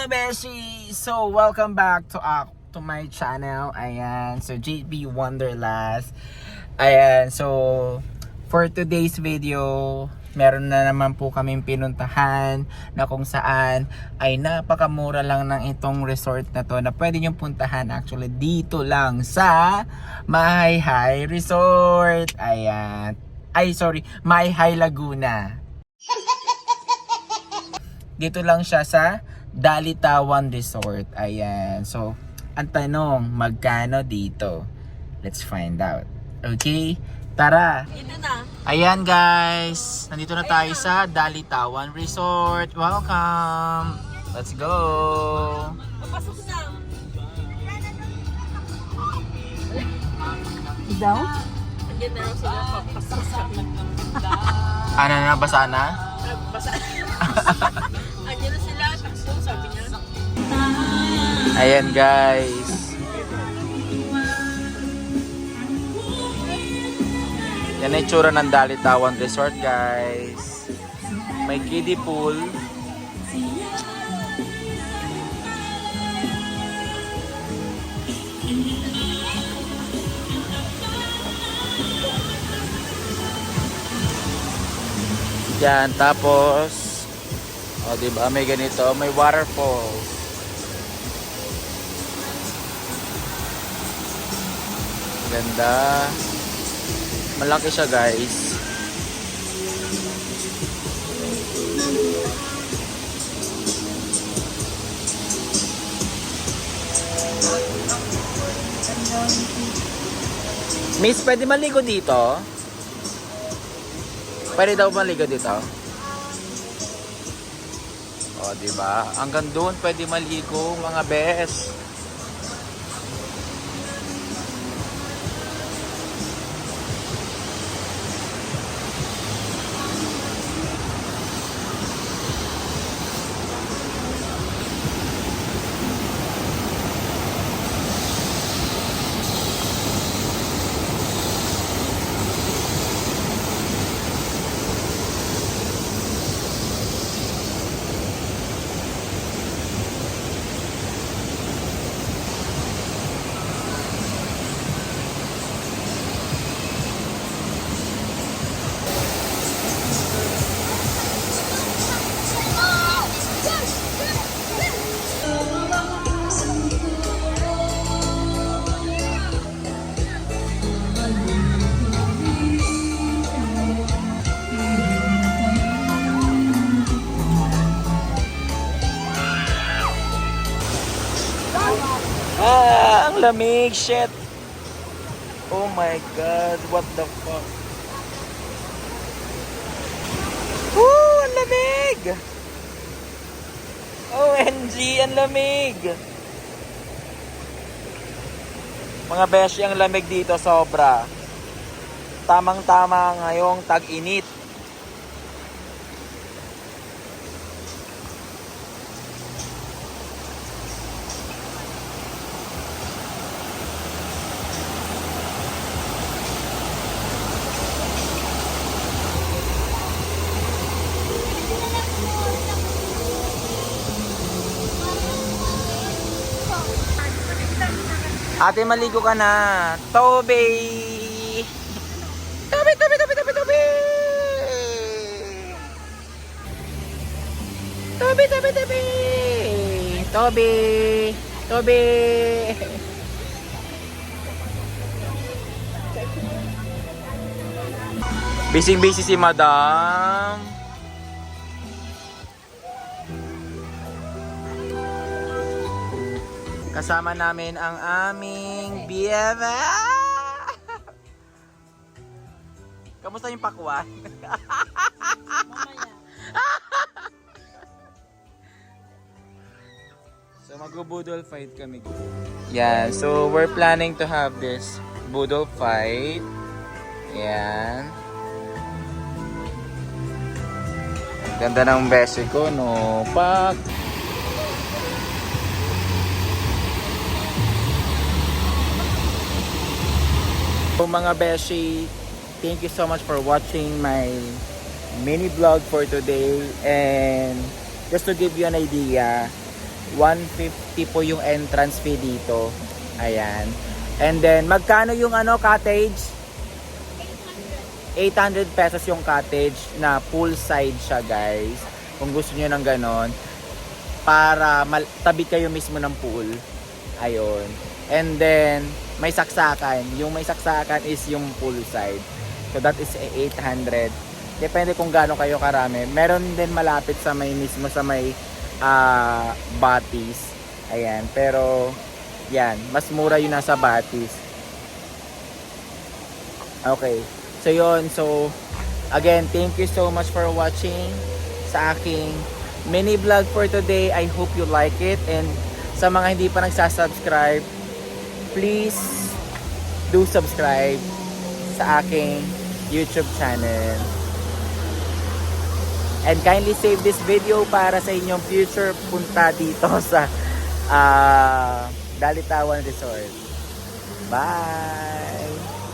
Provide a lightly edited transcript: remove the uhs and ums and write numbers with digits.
mga beshi! So, welcome back to my channel. Ayan, so JB Wonderlust. Ayan, so for today's video, meron na naman po kaming pinuntahan na kung saan ay napakamura lang ng itong resort na to na pwede nyo puntahan actually dito lang sa Mahayhay Resort. Ayan. Ay, sorry, Mahayhay Laguna. Dito lang siya sa Dalitawan Resort. Ayan. So, ang tanong, magkano dito? Let's find out. Okay? Tara! Ito na. Ayan guys! Nandito na tayo sa Dalitawan Resort. Welcome! Let's go! Papasok na. Daw? Andiyan na raw sila papasok sa Ano na, basa na? Basa. Andiyan na sila. Takso, sabi niya. Ayan guys! Yan ang itsura ng Dalitawan Resort guys. May kiddie pool. Yan, tapos diba, may ganito, may waterfall. Ganda. Malaki siya guys. Miss, pwede maligo dito? Pwede daw maligo dito? O, diba? Hanggang doon pwede maligo mga bes. Ang lamig, shit. Oh my god, what the fuck. Woo, ang lamig. OMG, ang lamig. Mga beshi, ang lamig dito sobra. Tamang-tama ngayong tag-init. Ate, maligo ka na. Tobe! Tobe, tobe, tobe, tobe, tobe! Tobe, tobe, tobe! Tobe! Tobe! Busy-busy si Madam. Kasama namin ang aming BFF. Kamusta yung pakwan? So mag-budol fight kami. Yeah, so we're planning to have this budol fight. Yan. Ganda ng beshi ko, no? Pak! So mga beshi, thank you so much for watching my mini vlog for today, and just to give you an idea, 150 po yung entrance fee dito. Ayan. And then, magkano yung cottage? 800 pesos yung cottage na poolside siya, guys. Kung gusto niyo ng ganon. Para tabi kayo mismo ng pool. Ayun. And then, may saksakan. Yung may saksakan is yung poolside. So, that is 800. Depende kung gaano kayo karami. Meron din malapit sa may mismo sa may Batis. Ayan. Pero, yan. Mas mura yung nasa Batis. Okay. So, yun. So, again, thank you so much for watching sa aking mini vlog for today. I hope you like it. And sa mga hindi pa nagsasubscribe, please do subscribe sa aking YouTube channel. And kindly save this video para sa inyong future punta dito sa Dalitawan Resort. Bye!